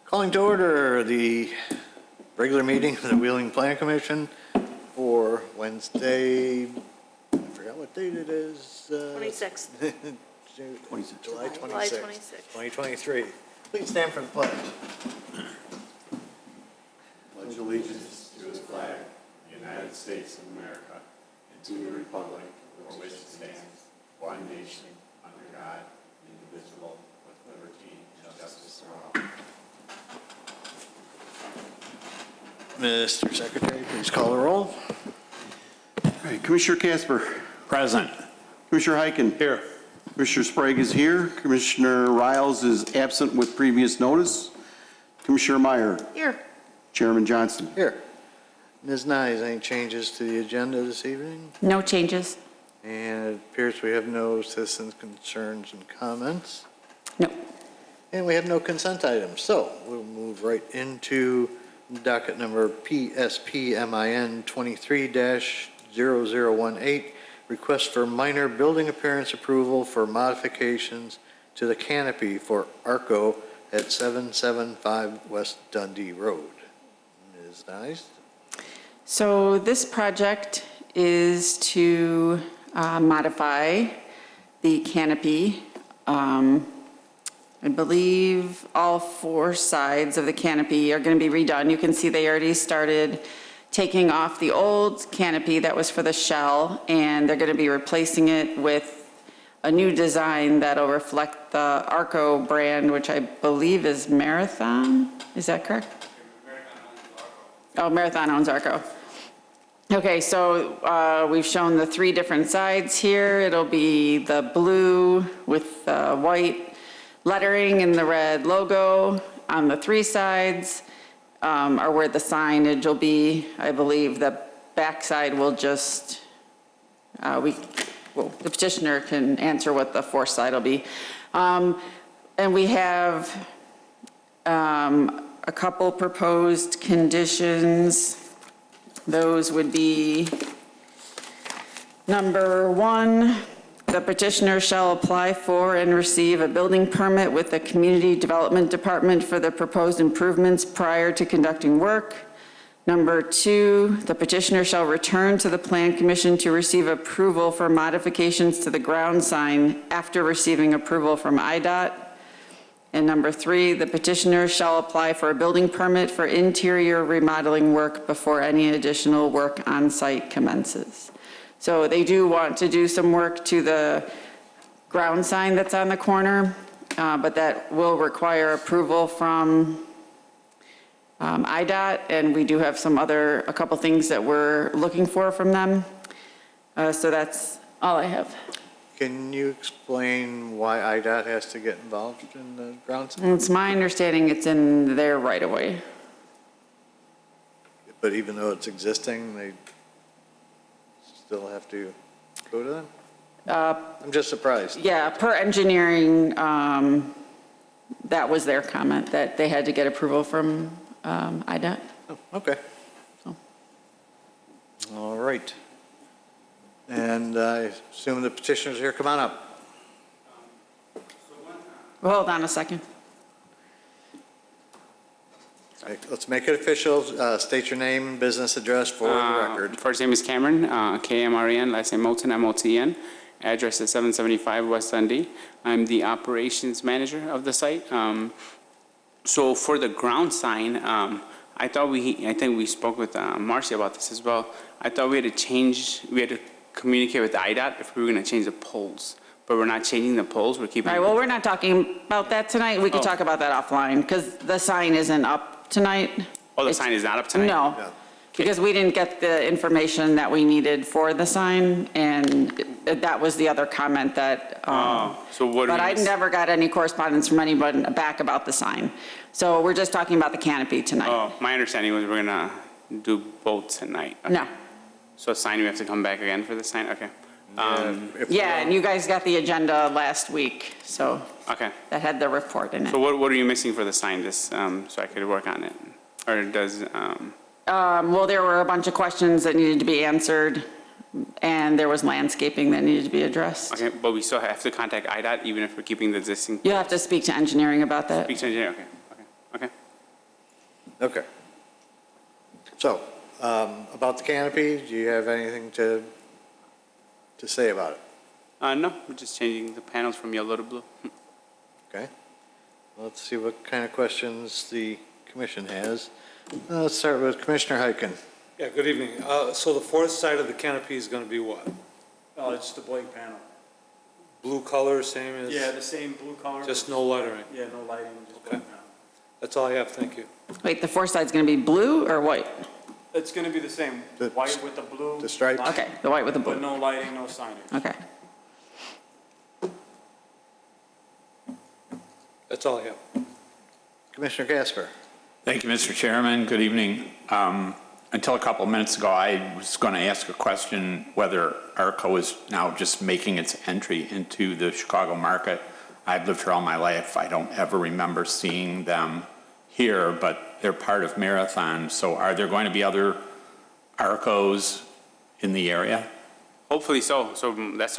Calling to order the regular meeting of the Wheeling Planning Commission for Wednesday, I forgot what date it is. 26th. July 26th, July 26th. 2023. Please stand for the pledge. Pledge allegiance to the flag, the United States of America, and to the republic for which it stands, one nation, under God, indivisible, with liberty and justice for all. Mr. Secretary, please call the roll. All right, Commissioner Casper. Present. Commissioner Heiken. Here. Commissioner Sprague is here. Commissioner Riles is absent with previous notice. Commissioner Meyer. Here. Chairman Johnson. Here. Ms. Nyes, any changes to the agenda this evening? No changes. And it appears we have no citizens' concerns and comments. No. And we have no consent items. So we'll move right into docket number PSPMIN 23-0018, request for minor building appearance approval for modifications to the canopy for Arco at 775 West Dundee Road. Ms. Nyes? So this project is to modify the canopy. I believe all four sides of the canopy are going to be redone. You can see they already started taking off the old canopy that was for the shell, and they're going to be replacing it with a new design that'll reflect the Arco brand, which I believe is Marathon. Is that correct? Oh, Marathon owns Arco. Okay, so we've shown the three different sides here. It'll be the blue with the white lettering and the red logo. On the three sides are where the signage will be. I believe the back side will just, the petitioner can answer what the fourth side will be. And we have a couple proposed conditions. Those would be, number one, the petitioner shall apply for and receive a building permit with the Community Development Department for the proposed improvements prior to conducting work. Number two, the petitioner shall return to the Plan Commission to receive approval for modifications to the ground sign after receiving approval from IDOT. And number three, the petitioner shall apply for a building permit for interior remodeling work before any additional work on site commences. So they do want to do some work to the ground sign that's on the corner, but that will require approval from IDOT, and we do have a couple things that we're looking for from them. So that's all I have. Can you explain why IDOT has to get involved in the ground sign? It's my understanding it's in their right of way. But even though it's existing, they still have to go to them? I'm just surprised. Yeah, per engineering, that was their comment, that they had to get approval from IDOT. Oh, okay. So. All right. And I assume the petitioner's here. Come on up. Well, hold on a second. Let's make it official. State your name, business address for the record. First name is Cameron, K-M-R-E-N, last name Moulton, M-O-T-N. Address is 775 West Dundee. I'm the operations manager of the site. So for the ground sign, I think we spoke with Marcy about this as well. I thought we had to communicate with IDOT if we were going to change the poles. But we're not changing the poles, we're keeping. All right, well, we're not talking about that tonight. We can talk about that offline, because the sign isn't up tonight. Oh, the sign is not up tonight? No, because we didn't get the information that we needed for the sign, and that was the other comment that. So what? But I never got any correspondence from anyone back about the sign. So we're just talking about the canopy tonight. Oh, my understanding was we're gonna do both tonight. Okay. No. So sign, we have to come back again for the sign? Okay. Yeah, and you guys got the agenda last week, so. Okay. That had the report in it. So what are you missing for the sign, just so I could work on it? Or does? Well, there were a bunch of questions that needed to be answered, and there was landscaping that needed to be addressed. Okay, but we still have to contact IDOT even if we're keeping the existing? You'll have to speak to engineering about that. Speak to engineer, okay. Okay. So, about the canopy, do you have anything to say about it? No, we're just changing the panels from yellow to blue. Okay. Let's see what kind of questions the commission has. Let's start with Commissioner Hyken. Yeah, good evening. So the fourth side of the canopy is going to be what? It's the blank panel. Blue color, same as? Yeah, the same blue color. Just no lettering? Yeah, no lighting, just Okay. blank panel. That's all I have, thank you. Wait, the foreside's going to be blue or white? It's gonna be the same, The- white with the blue. the stripe? line, Okay, the white with the But blue. no lighting, no signage. Okay. That's all I have. Commissioner Casper. Thank you, Mr. Chairman. Good evening. Until a couple of minutes ago, I was going to ask a question whether Arco is now just making its entry into the Chicago market. I've lived here all my life. I don't ever remember seeing them here, but they're part of Marathon. So are there going to be other Arcos in the area? Hopefully so. So that's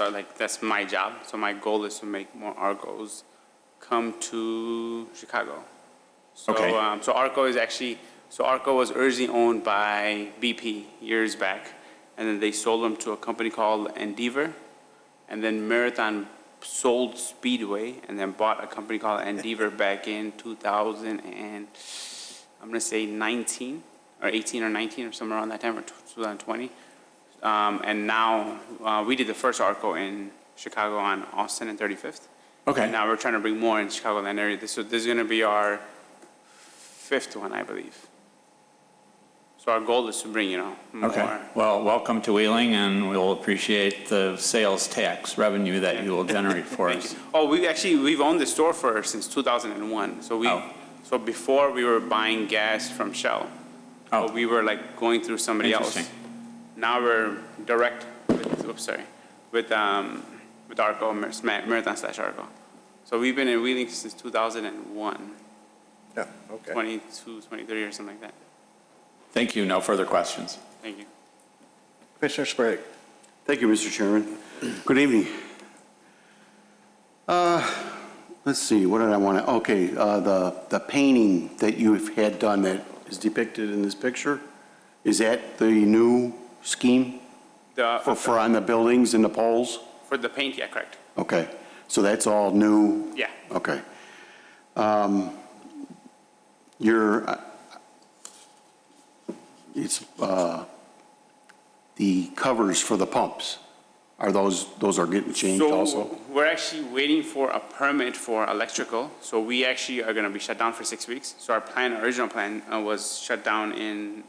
my job. So my goal is to make more Arcos come to Chicago. So, Okay. So Arco was originally owned by BP years back, and then they sold them to a company called Endeavor, and then Marathon sold Speedway, and then bought a company called Endeavor back in 2000 and I'm gonna say 19 or 18 or 19 or somewhere around that time, or 2020. And now we did the first Arco in Chicago on Austin and 35th. Okay. And now we're trying to bring more in Chicagoland area. So this is going to be our 5th one, I believe. So our goal is to bring, more. Okay. Well, welcome to Wheeling, and we'll appreciate the sales tax revenue that you will generate for us. Oh, we've owned the store since 2001. So before we were buying gas from Shell. Oh. So we were like going through somebody else. Interesting. Now we're direct with Arco, Marathon/Arco. So we've been in Wheeling since 2001, Yeah, okay. 22, 23 or something like that. Thank you. No further questions. Thank you. Commissioner Sprague. Thank you, Mr. Chairman. Good evening. Let's see, what did I want to, okay, the painting that you've had done that is depicted in this picture, is that the new scheme for on the buildings and the poles? For the paint, yeah, correct. Okay, so that's all new? Yeah. Okay. The covers for the pumps, those are getting changed also? So we're actually waiting for a permit for electrical. So we actually are going to be shut down for 6 weeks. So our original plan was shut down in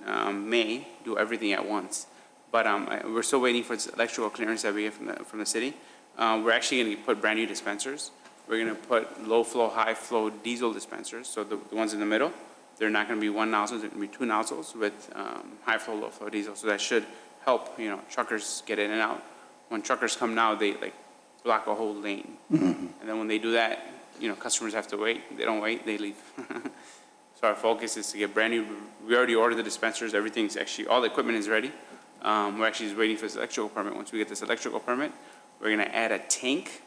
May, do everything at once. But we're still waiting for this electrical clearance that we get from the city. We're actually going to put brand new dispensers. We're going to put low flow, high flow diesel dispensers. So the ones in the middle, they're not going to be one nozzle, they're going to be two nozzles with high flow, low flow diesel. So that should help, truckers get in and out. When truckers come now, they block a whole lane. And then when they do that, customers have to wait. They don't wait, they leave. So our focus is to get brand new. We already ordered the dispensers. Everything's actually, all the equipment is ready. We're actually just waiting for this electrical permit. Once we get this electrical permit, we're going to add a tank,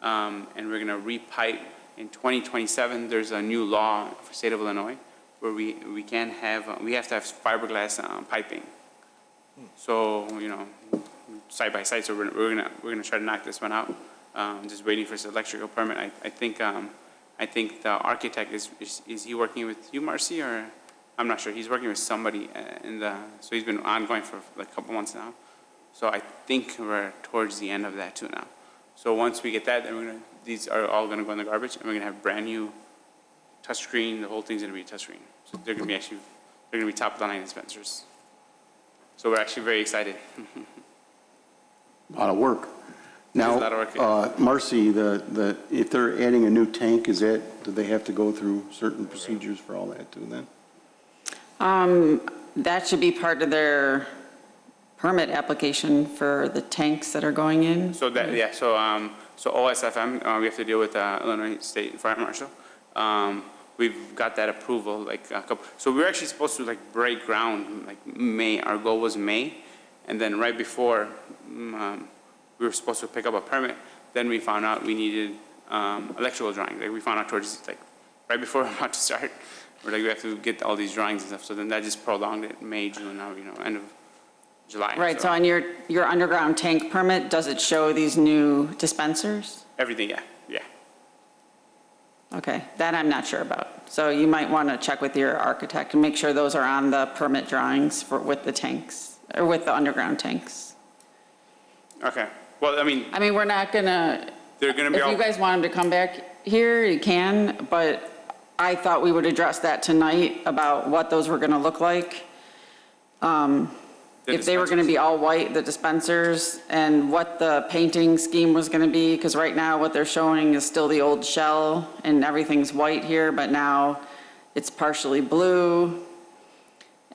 and we're going to repipe. In 2027, there's a new law for the state of Illinois where we have to have fiberglass piping. So, side by side, so we're gonna try to knock this one out. Just waiting for this electrical permit. I think the architect is he working with you, Marcy, or I'm not sure. He's working with somebody so he's been ongoing for like a couple months now. So I think we're towards the end of that too now. So once we get that, then these are all gonna go in the garbage, and we're gonna have brand new touchscreen. The whole thing's gonna be a touchscreen. So they're gonna be top of the line dispensers. So we're actually very excited. A lot of work. There's a lot of work, Now, yeah. Marcy, if they're adding a new tank, do they have to go through certain procedures for all that too then? That should be part of their permit application for the tanks that are going in. So so OSFM, we have to deal with Illinois State Fire Marshal. We've got that approval so we were actually supposed to break ground May. Our goal was May, and then right before we were supposed to pick up a permit, then we found out we needed electrical drawing. We found out towards right before we're about to start. we're like, we have to get all these drawings and stuff, so then that just prolonged it, May, June, now, end of July. Right, so on your underground tank permit, does it show these new dispensers? Everything, yeah. Okay, that I'm not sure about. So you might want to check with your architect and make sure those are on the permit drawings with the tanks, or with the underground tanks. Okay, well, I mean, we're not gonna, they're gonna be if all. you guys want him to come back here, you can, but I thought we would address that tonight about what those were gonna look like. If they were gonna be all white, the dispensers, and what the painting scheme was gonna be, because right now what they're showing is still the old shell, and everything's white here, but now it's partially blue,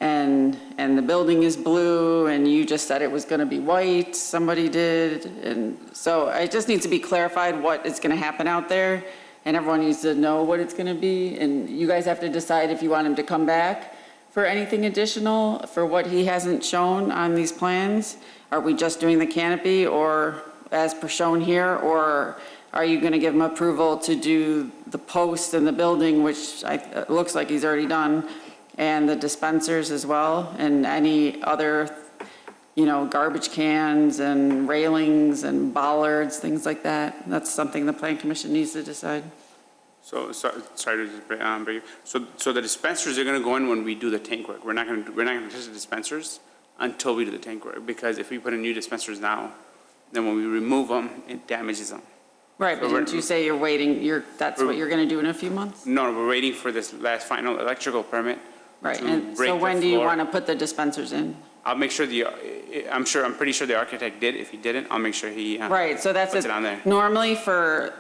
and the building is blue, and you just said it was gonna be white, somebody did, and so it just needs to be clarified what is gonna happen out there, and everyone needs to know what it's gonna be, and you guys have to decide if you want him to come back for anything additional, for what he hasn't shown on these plans? Are we just doing the canopy, or as per shown here, or are you gonna give him approval to do the post and the building, which it looks like he's already done, and the dispensers as well, and any other, garbage cans and railings and bollards, things like that? That's something the plan commission needs to decide. So, sorry to just break you. So the dispensers are gonna go in when we do the tank work. We're not gonna touch the dispensers until we do the tank work, because if we put in new dispensers now, then when we remove them, it damages them. Right, but didn't you say you're waiting, that's what you're gonna do in a few months? No, we're waiting for this last final electrical permit. Right, to and break so the when do you floor. wanna put the dispensers in? I'll make sure I'm pretty sure the architect did. If he didn't, I'll make sure he Right, so that's puts it. it on there. Normally for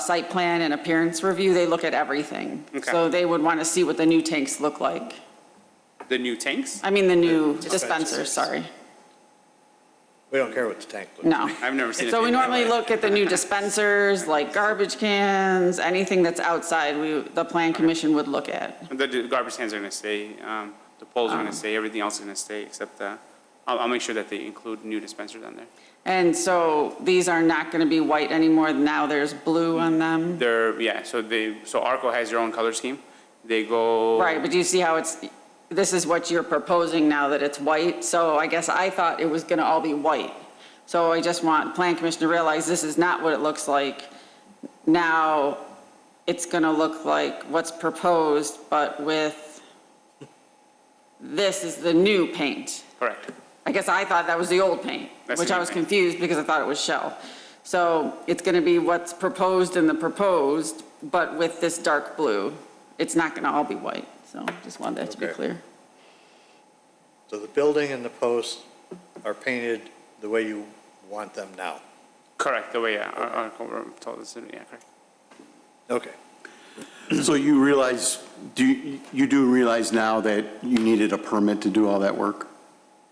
site plan and appearance review, they look at everything. Okay. So they would want to see what the new tanks look like. The new tanks? I mean, the new dispensers, sorry. We don't care what the tank looks No. I've never seen it. So we normally look at the new dispensers, like garbage cans, anything that's outside, the plan commission would look at. The garbage cans are gonna stay, the poles are gonna stay, everything else is gonna stay, except I'll make sure that they include new dispensers on there. And so these are not going to be white anymore, now there's blue on them? So Arco has their own color scheme. They go. Right, but do you see how this is what you're proposing now, that it's white? So I guess I thought it was going to all be white. So I just want Plan Commission to realize this is not what it looks like. Now, it's going to look like what's proposed, but with, this is the new paint. Correct. I guess I thought that was the old paint, That's which the I new was paint. confused because I thought it was shell. So it's going to be what's proposed in the proposed, but with this dark blue. It's not going to all be white, so just wanted that to be Okay. clear. So the building and the posts are painted the way you want them now? Correct, the way Arco told us, yeah, correct. Okay. So you realize, you do realize now that you needed a permit to do all that work?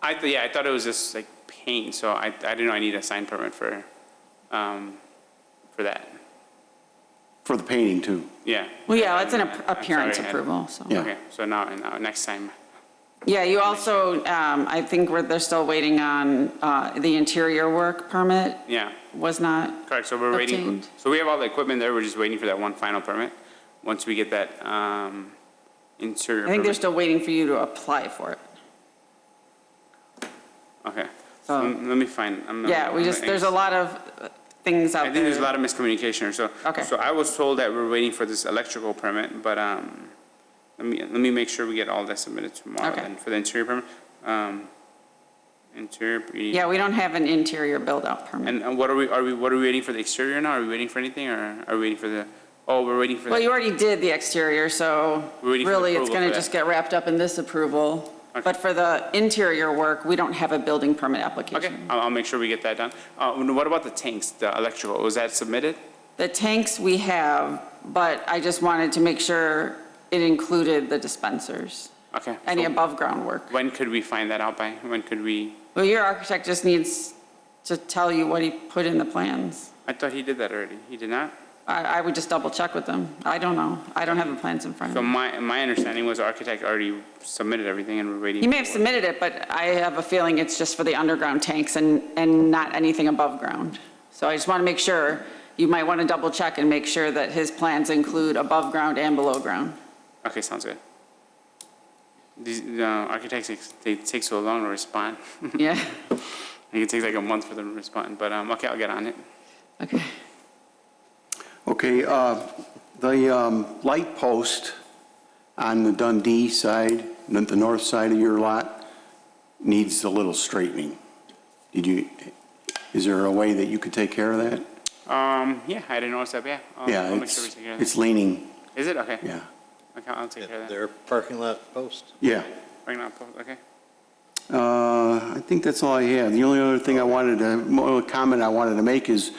I thought it was just like paint, so I didn't know I need a sign permit for that. For the painting too? Yeah. Well, yeah, it's an I'm appearance sorry, approval, so. Yeah. Okay, so now next time. Yeah, you also, I think they're still waiting on the interior work permit Yeah, was not, correct, so we're waiting, Obtained. so we have all the equipment there, we're just waiting for that one final permit. Once we get that interior I think they're permit. still waiting for you to apply for it. Okay, so So- let me find. Yeah, there's a lot of things out I there. think there's a lot of miscommunication, so. Okay. So I was told that we're waiting for this electrical permit, but let me make sure we get all that submitted tomorrow Okay. then for the interior permit. Interior. Yeah, we don't have an interior build-out permit. And what are we waiting for the exterior now? Are we waiting for anything, or are we waiting for the, we're waiting for Well, the, you already did the exterior, so We're waiting for the really it's approval going to for just that. get wrapped up in this approval. Okay. But for the interior work, we don't have a building permit okay, application. I'll make sure we get that done. What about the tanks, the electrical, was that submitted? The tanks we have, but I just wanted to make sure it included the dispensers, Okay. any so above-ground work. When could we find that out by? When could we, Well, your architect just needs to tell you what he put in the plans. I thought he did that already. He did not? I would just double-check with them. I don't know. I don't have the plans in front So of me. my understanding was the architect already submitted everything and we're waiting. He may have submitted it, but I have a feeling it's just for the underground tanks and not anything above ground. So I just want to make sure, you might want to double-check and make sure that his plans include above ground and below ground. Okay, sounds good. These architects, they take so long to respond. Yeah, It takes like a month for them to respond, but okay, I'll get on it. okay. Okay, the light post on the Dundee side, the north side of your lot, needs a little straightening. Is there a way that you could take care of that? Yeah, I didn't notice that, but yeah. Yeah, I'll make sure we take care of it's that. leaning, Is it? Okay. yeah. Okay, I'll take care of that. Their parking lot post. Yeah. Right now, okay. I think that's all I have. The only other thing comment I wanted to make is,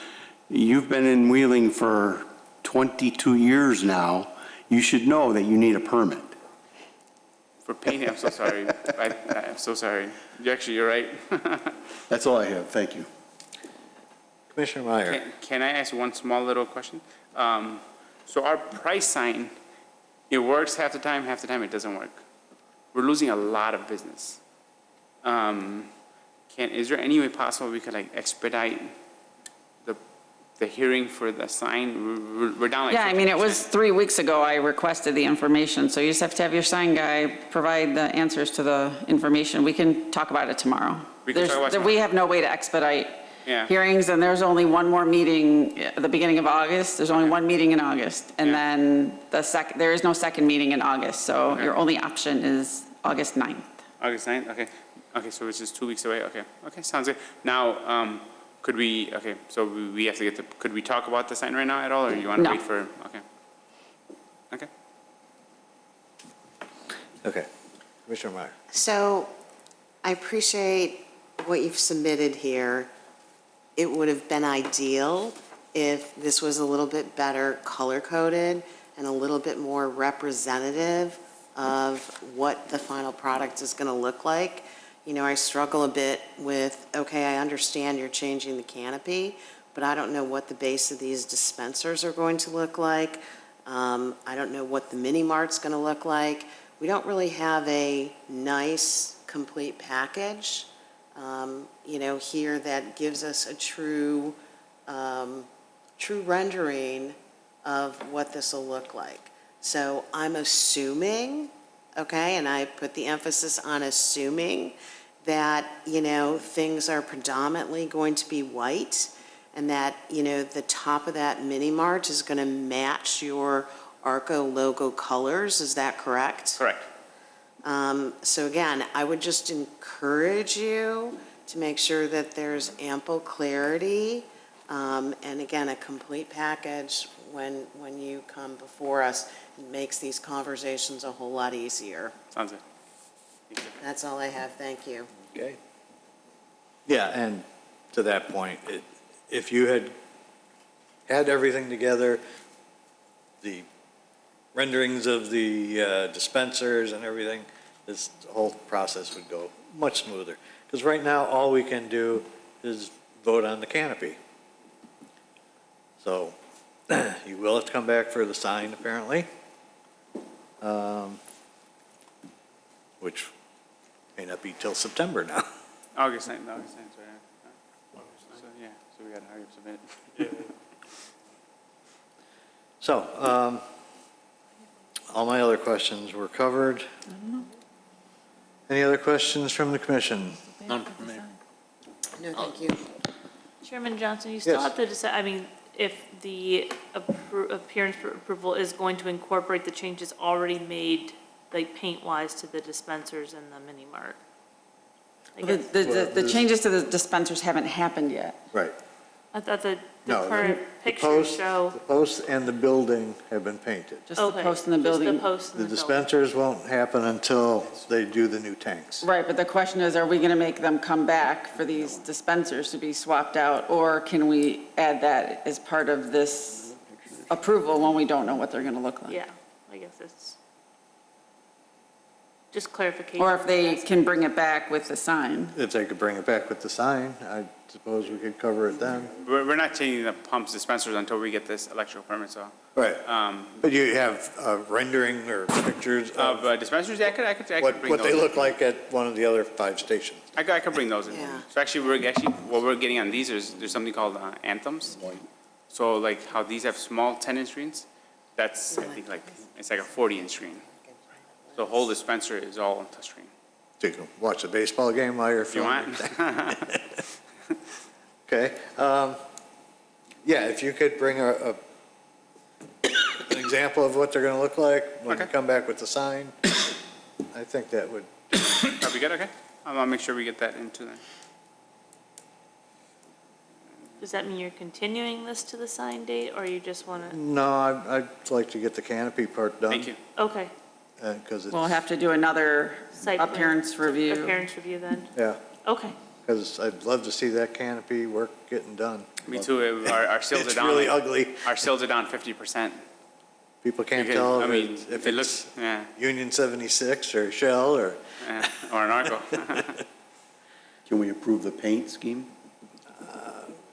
you've been in Wheeling for 22 years now. You should know that you need a permit. For painting, I'm so sorry. I'm so sorry. You're right. That's all I have. Thank you. Commissioner Meyer. Can I ask one small little question? So our price sign, it works half the time it doesn't work. We're losing a lot of business. Is there any way possible we could like expedite the hearing for the sign? We're down like Yeah, I mean, it 50%. was 3 weeks ago I requested the information, so you just have to have your sign guy provide the answers to the information. We can talk about it tomorrow. We can talk about it We tomorrow. have no way to expedite Yeah. hearings, and there's only one more meeting at the beginning of August. There's only one meeting in August, and Yeah. then there is no second meeting in August, so Okay. your only option is August 9th. August 9th, okay. Okay, so it's just 2 weeks away, okay. Okay, sounds good. Now, so we have to could we talk about the sign right now at all, or you want to No. wait for, okay. Okay. Okay. Commissioner Meyer. So I appreciate what you've submitted here. It would have been ideal if this was a little bit better color-coded and a little bit more representative of what the final product is going to look like. You know, I struggle a bit with, okay, I understand you're changing the canopy, but I don't know what the base of these dispensers are going to look like. I don't know what the mini mart's going to look like. We don't really have a nice, complete package, here that gives us a true rendering of what this will look like. So I'm assuming, okay, and I put the emphasis on assuming that, things are predominantly going to be white, and that, the top of that mini mart is going to match your Arco logo colors. Is that correct? Correct. So again, I would just encourage you to make sure that there's ample clarity, and again, a complete package when you come before us. It makes these conversations a whole lot easier. Sounds good. Thank you. That's all I have. Thank you. Okay. Yeah, and to that point, if you had everything together, the renderings of the dispensers and everything, this whole process would go much smoother. Because right now, all we can do is vote on the canopy. So you will have to come back for the sign, apparently, which may not be till September now. August 9th, sorry. So, yeah, so we got to hurry up submit. So, all my other questions were covered. Any other questions from the commission? None from me. No, thank you. Chairman Johnson, you still Yes. have to decide, if the appearance for approval is going to incorporate the changes already made, like paint-wise, to the dispensers and the mini mart. I guess. The changes to the dispensers haven't happened yet. Right. I thought the No, current the pictures post- show. The post and the building have been painted. Just the Okay, post in the just building. the post in The the building. dispensers won't happen until they do the new tanks. Right, but the question is, are we going to make them come back for these dispensers to be swapped out? Or can we add that as part of this approval when we don't know what they're going to look like? Yeah, I guess it's just clarification. Or if they can bring it back with the sign. If they could bring it back with the sign, I suppose we could cover it then. We're not changing the pumps dispensers until we get this electrical permit, so. Right. But you have rendering or pictures Of of dispensers, yeah, I could bring what those. they look like at one of the other 5 stations. I could bring those in. Yeah. So actually, what we're getting on these is, there's something called anthems. So like how these have small 10-inch screens, that's, I think, it's like a 40-inch screen. The whole dispenser is all touchscreen. So you can watch the baseball game while you're If you filming. want. Okay, yeah, if you could bring an example of what they're gonna look like when you Okay. come back with the sign, I think that would, That'll be good, okay? I'll make sure we get that into the, Does that mean you're continuing this to the sign date, or you just want to? no, I'd like to get the canopy part done. thank you. Okay, Because it's, We'll have to do another Site plan. appearance review. appearance review then. yeah, Okay, because I'd love to see that canopy work getting done. Me too, our sales are It's down. really like- ugly. Our sales are down 50%. People can't Because, tell I mean, if it it's looks, yeah, Union 76 or Shell or, or an Arco. Can we approve the paint scheme?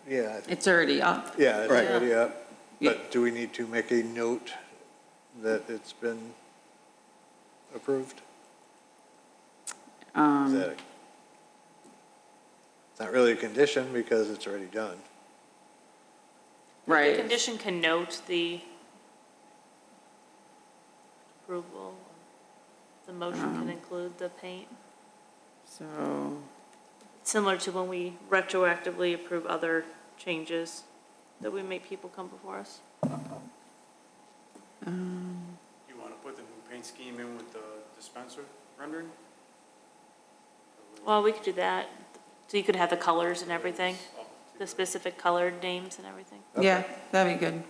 yeah, I think- It's already up. yeah, it's Right. already up. Yeah. But do we need to make a note that it's been approved? Is that a- It's not really a condition because it's already done. the Right. condition can note the approval. The motion can include the paint, So, similar to when we retroactively approve other changes that we make people come before us. You want to put the new paint scheme in with the dispenser rendering? Well, we could do that. So you could have the colors and everything, the specific colored names and everything. yeah, that'd be good.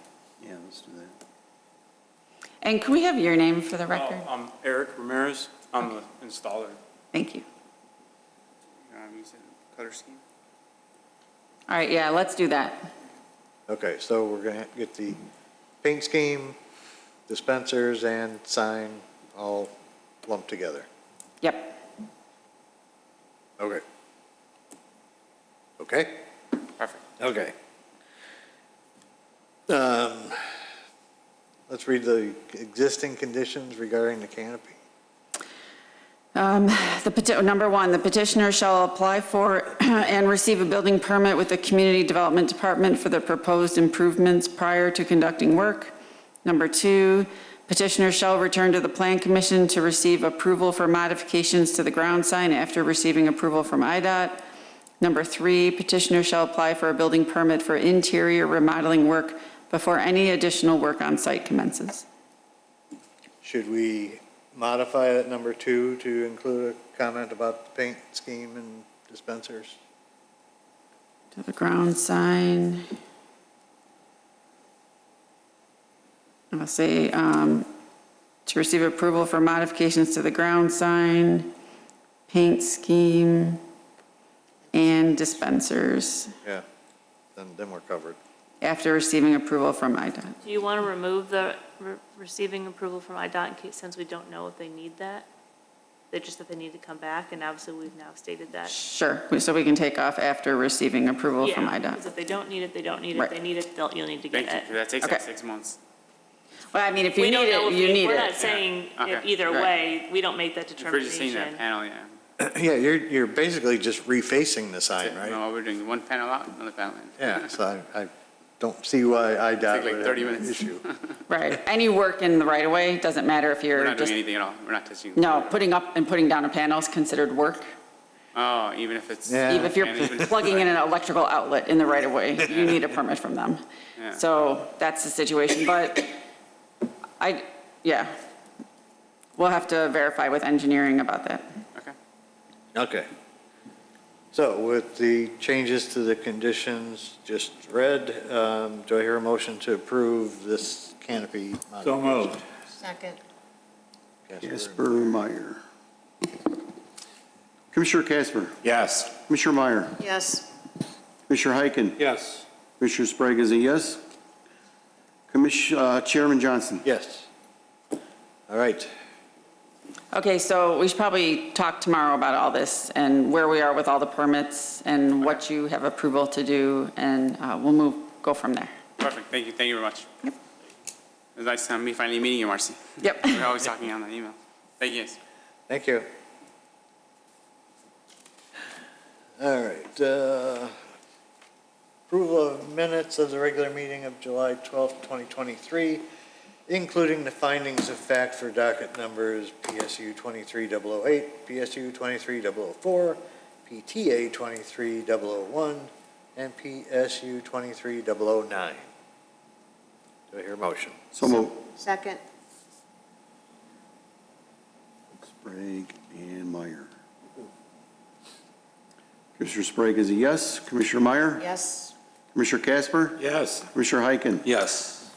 Yeah, let's do that. And can we have your name for the record? I'm Eric Ramirez. I'm the installer. Thank you. Use the color scheme. All right, yeah, let's do that. Okay, so we're gonna get the paint scheme, dispensers, and sign all lumped together. Yep. Okay. Okay? Perfect. Okay. Let's read the existing conditions regarding the canopy. Number one, the petitioner shall apply for and receive a building permit with the Community Development Department for the proposed improvements prior to conducting work. Number two, petitioner shall return to the Plan Commission to receive approval for modifications to the ground sign after receiving approval from IDOT. Number three, petitioner shall apply for a building permit for interior remodeling work before any additional work on site commences. Should we modify that number two to include a comment about the paint scheme and dispensers? To the ground sign. I'll say, to receive approval for modifications to the ground sign, paint scheme, and dispensers Yeah, then we're covered. after receiving approval from IDOT. Do you want to remove the receiving approval from IDOT in case, since we don't know if they need that? They just that they need to come back, and obviously we've now stated that. Sure, so we can take off after receiving approval from Yeah, because IDOT. if they don't need it, they don't need it. Right. If they need it, you'll need to get Thank you. it. That takes like Okay. 6 months. Well, I mean, if you We need don't know it, if you need we're not it. saying Okay. if either Right. way, we don't make that If we're just seeing that determination. panel, yeah. Yeah, you're basically just refacing the sign, right? No, we're doing one panel out, another panel in. Yeah, so I don't see why IDOT like would have 30 an minutes. issue. Right, any work in the right of way, doesn't matter if We're you're not doing just, anything at all. We're not touching. no, putting up and putting down a panel is considered work. Oh, even if it's. Yeah. Even if you're and even- plugging in an electrical outlet in the right of way, you need a permit from them. Yeah. So that's the situation, but yeah. We'll have to verify with engineering about that. Okay. Okay. So with the changes to the conditions just read, do I hear a motion to approve this canopy? So moved. Second. Casper Meyer. Commissioner Casper. Yes. Commissioner Meyer. Yes. Commissioner Heiken. Yes. Commissioner Sprague is a yes. Chairman Johnson. Yes. All right. Okay, so we should probably talk tomorrow about all this and where we are with all the permits and what you have approval to do, and we'll go from there. Perfect. Thank you. Thank you very much. Yep. It was nice me finally meeting you, Marcy. Yep. We're always talking on the email. Thank you, guys. Thank you. All right. Approval of minutes of the regular meeting of July 12th, 2023. including the findings of fact for docket numbers PSU 23008, PSU 23004, PTA 23001, and PSU 23009. Do I hear a motion? So moved. Second. Sprague and Meyer. Commissioner Sprague is a yes. Commissioner Meyer? Yes. Commissioner Casper? Yes. Commissioner Heiken? Yes.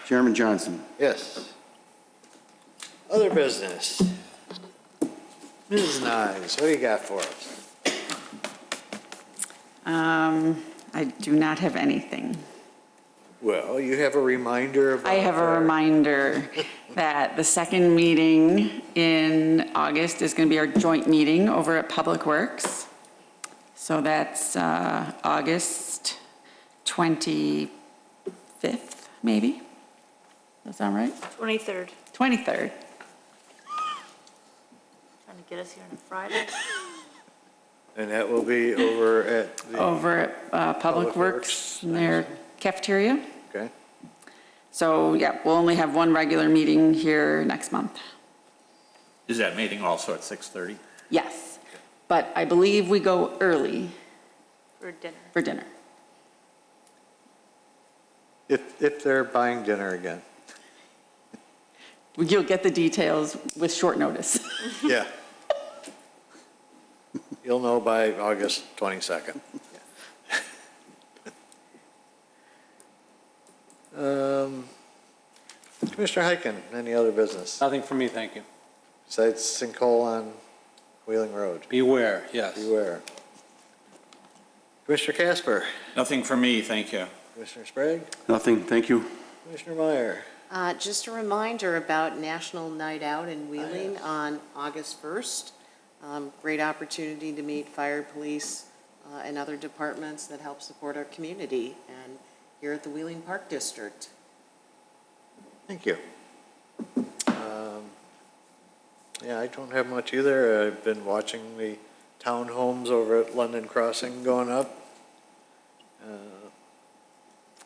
Chairman Johnson? Yes. Other business. Ms. Nyes, what do you got for us? I do not have anything. Well, you have a reminder about... I have a reminder that the second meeting in August is going to be our joint meeting over at Public Works. So that's August 25th, maybe? Does that sound right? 23rd, 23rd. trying to get us here on a Friday. And that will be over at the... Over at Public Public Works, Works. in their cafeteria. Okay. So, yeah, we'll only have one regular meeting here next month. Is that meeting also at 6:30? Yes, but I believe we go early For dinner. for dinner. If they're buying dinner again. You'll get the details with short notice. Yeah. You'll know by August 22nd. Commissioner Heiken, any other business? Nothing for me, thank you. Besides sinkhole on Wheeling Road? Beware, yes. Beware. Commissioner Casper? Nothing for me, thank you. Commissioner Sprague? Nothing, thank you. Commissioner Meyer? Just a reminder about National Night Out in Wheeling on August 1st. Great opportunity to meet fire, police, and other departments that help support our community, and here at the Wheeling Park District. Thank you. Yeah, I don't have much either. I've been watching the townhomes over at London Crossing going up.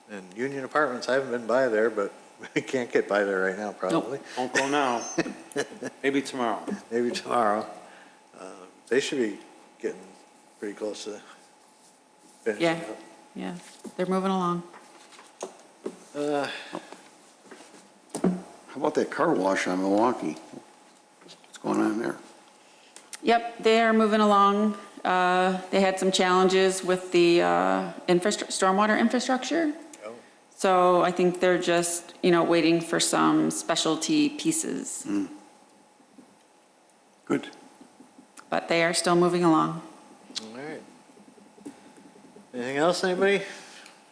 And Union Apartments, I haven't been by there, but I can't get by there right now, probably. Don't go now. Maybe tomorrow. Maybe tomorrow. They should be getting pretty close to finishing Yeah, up. yeah, they're moving along. Uh, How about that car wash on Milwaukee? What's going on there? Yep, they are moving along. They had some challenges with the stormwater infrastructure. Oh. So I think they're just, waiting for some specialty pieces. Good. But they are still moving along. All right. Anything else, anybody?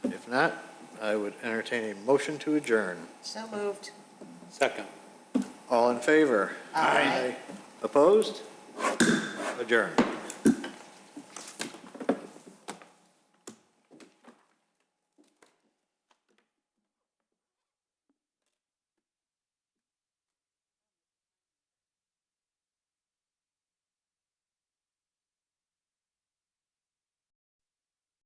If not, I would entertain a motion to adjourn. So moved. Second. All in favor? Aye. Opposed? Adjourn.